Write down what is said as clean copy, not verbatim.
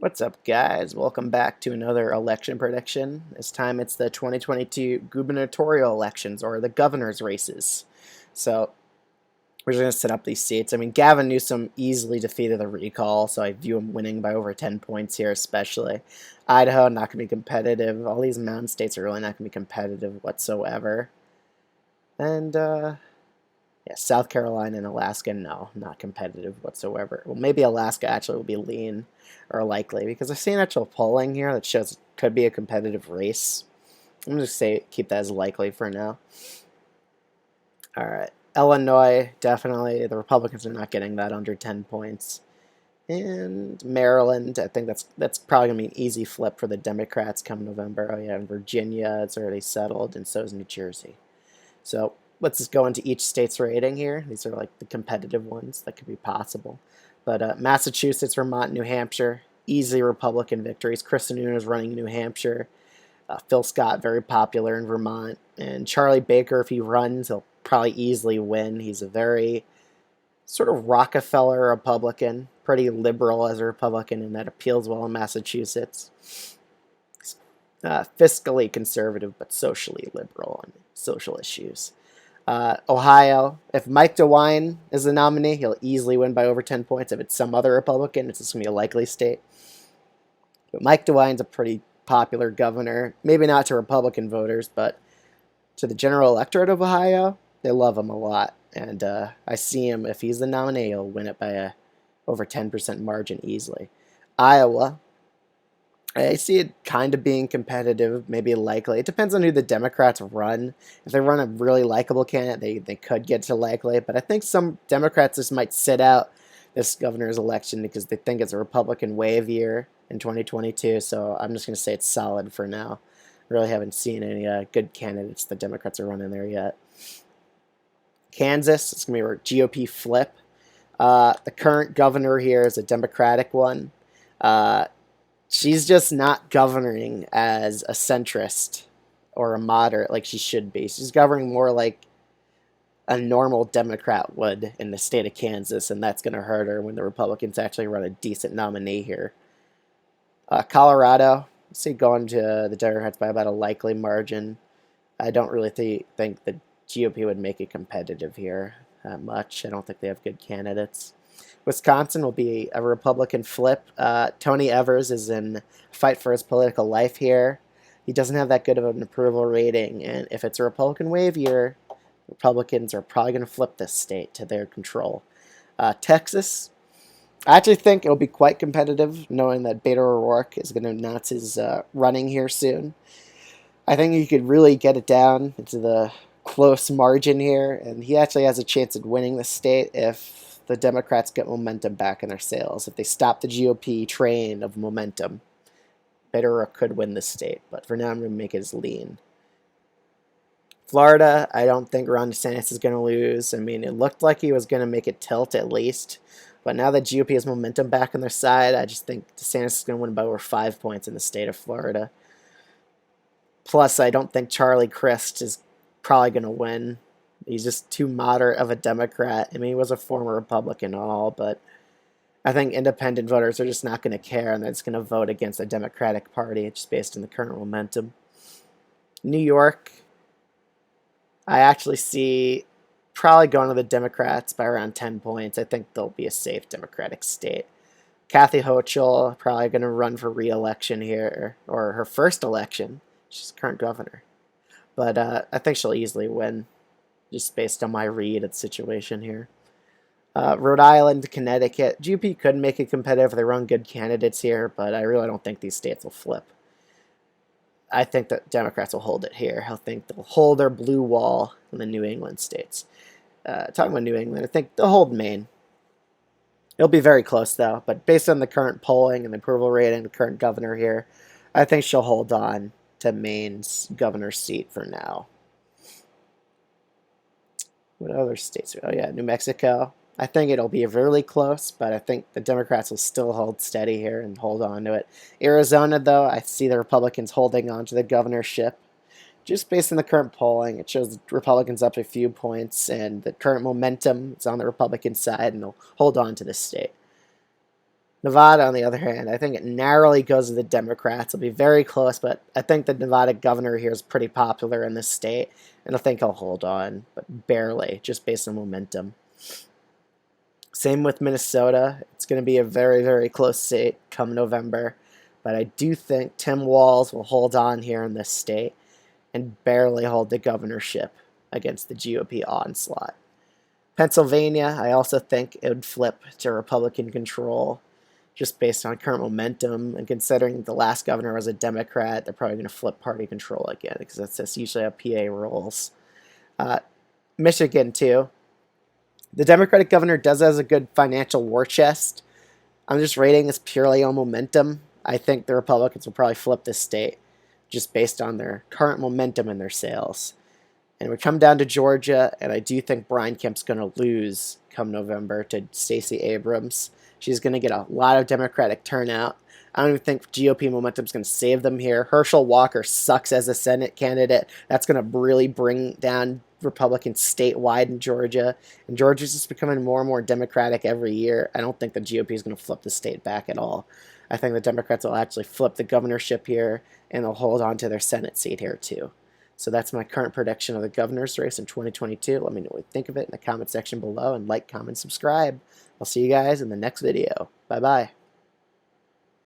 What's up, guys? Welcome back to another election prediction. This time it's the 2022 gubernatorial elections, or the governor's races. So we're just going to set up these seats. I mean, Gavin Newsom easily defeated the recall, so I view him winning by over 10 points here, especially. Idaho, not going to be competitive. All these mountain states are really not going to be competitive whatsoever. And, yeah, South Carolina and Alaska, no, not competitive whatsoever. Well, maybe Alaska actually will be lean or likely because I've seen actual polling here that shows it could be a competitive race. I'm going to say keep that as likely for now. All right. Illinois, definitely. The Republicans are not getting that under 10 points. And Maryland, I think that's probably going to be an easy flip for the Democrats come November. Oh, yeah, and Virginia, it's already settled, and so is New Jersey. So let's just go into each state's rating here. These are like the competitive ones that could be possible. But Massachusetts, Vermont, New Hampshire, easy Republican victories. Chris Sununu is running New Hampshire. Phil Scott, very popular in Vermont. And Charlie Baker, if he runs, he'll probably easily win. He's a very sort of Rockefeller Republican, pretty liberal as a Republican, and that appeals well in Massachusetts. Fiscally conservative, but socially liberal on social issues. Ohio, if Mike DeWine is the nominee, he'll easily win by over 10 points. If it's some other Republican, it's just going to be a likely state. But Mike DeWine's a pretty popular governor, maybe not to Republican voters, but to the general electorate of Ohio, they love him a lot. And I see him, if he's the nominee, he'll win it by a over 10% margin easily. Iowa, I see it kind of being competitive, maybe likely. It depends on who the Democrats run. If they run a really likable candidate, they could get to likely. But I think some Democrats just might sit out this governor's election because they think it's a Republican wave year in 2022. So I'm just going to say it's solid for now. I really haven't seen any good candidates the Democrats are running there yet. Kansas, it's going to be a GOP flip. The current governor here is a Democratic one. She's just not governing as a centrist or a moderate like she should be. She's governing more like a normal Democrat would in the state of Kansas, and that's going to hurt her when the Republicans actually run a decent nominee here. Colorado, I see going to the Democrats by about a likely margin. I don't really think the GOP would make it competitive here much. I don't think they have good candidates. Wisconsin will be a Republican flip. Tony Evers is in fight for his political life here. He doesn't have that good of an approval rating, and if it's a Republican wave year, Republicans are probably going to flip this state to their control. Texas, I actually think it'll be quite competitive, knowing that Beto O'Rourke is going to announce his running here soon. I think he could really get it down into the close margin here, and he actually has a chance at winning the state if the Democrats get momentum back in their sails. If they stop the GOP train of momentum, Beto O'Rourke could win the state, but for now I'm going to make it as lean. Florida, I don't think Ron DeSantis is going to lose. I mean, it looked like he was going to make it tilt at least, but now that GOP has momentum back on their side, I just think DeSantis is going to win by over 5 points in the state of Florida. Plus, I don't think Charlie Crist is probably going to win. He's just too moderate of a Democrat. I mean, he was a former Republican and all, but I think independent voters are just not going to care, and they're just going to vote against the Democratic Party just based on the current momentum. New York, I actually see probably going to the Democrats by around 10 points. I think they'll be a safe Democratic state. Kathy Hochul probably going to run for re-election here, or her first election. She's current governor. But I think she'll easily win, just based on my read of the situation here. Rhode Island, Connecticut. GOP could make it competitive if they run good candidates here, but I really don't think these states will flip. I think that Democrats will hold it here. I think they'll hold their blue wall in the New England states. Talking about New England, I think they'll hold Maine. It'll be very close, though, but based on the current polling and the approval rating, the current governor here, I think she'll hold on to Maine's governor's seat for now. What other states? Oh, yeah, New Mexico. I think it'll be really close, but I think the Democrats will still hold steady here and hold on to it. Arizona, though, I see the Republicans holding on to the governorship. Just based on the current polling, it shows the Republicans up a few points, and the current momentum is on the Republican side, and they'll hold on to this state. Nevada, on the other hand, I think it narrowly goes to the Democrats. It'll be very close, but I think the Nevada governor here is pretty popular in this state, and I think he'll hold on, but barely, just based on momentum. Same with Minnesota. It's going to be a very, very close state come November, but I do think Tim Walz will hold on here in this state and barely hold the governorship against the GOP onslaught. Pennsylvania, I also think it would flip to Republican control just based on current momentum, and considering the last governor was a Democrat, they're probably going to flip party control again because that's usually how PA rolls. Michigan, too. The Democratic governor does has a good financial war chest. I'm just rating this purely on momentum. I think the Republicans will probably flip this state just based on their current momentum in their sales. And we come down to Georgia, and I do think Brian Kemp's going to lose come November to Stacey Abrams. She's going to get a lot of Democratic turnout. I don't even think GOP momentum is going to save them here. Herschel Walker sucks as a Senate candidate. That's going to really bring down Republicans statewide in Georgia. And Georgia's just becoming more and more Democratic every year. I don't think the GOP is going to flip the state back at all. I think the Democrats will actually flip the governorship here, and they'll hold on to their Senate seat here too. So that's my current prediction of the governor's race in 2022. Let me know what you think of it in the comment section below, and like, comment, subscribe. I'll see you guys in the next video. Bye-bye.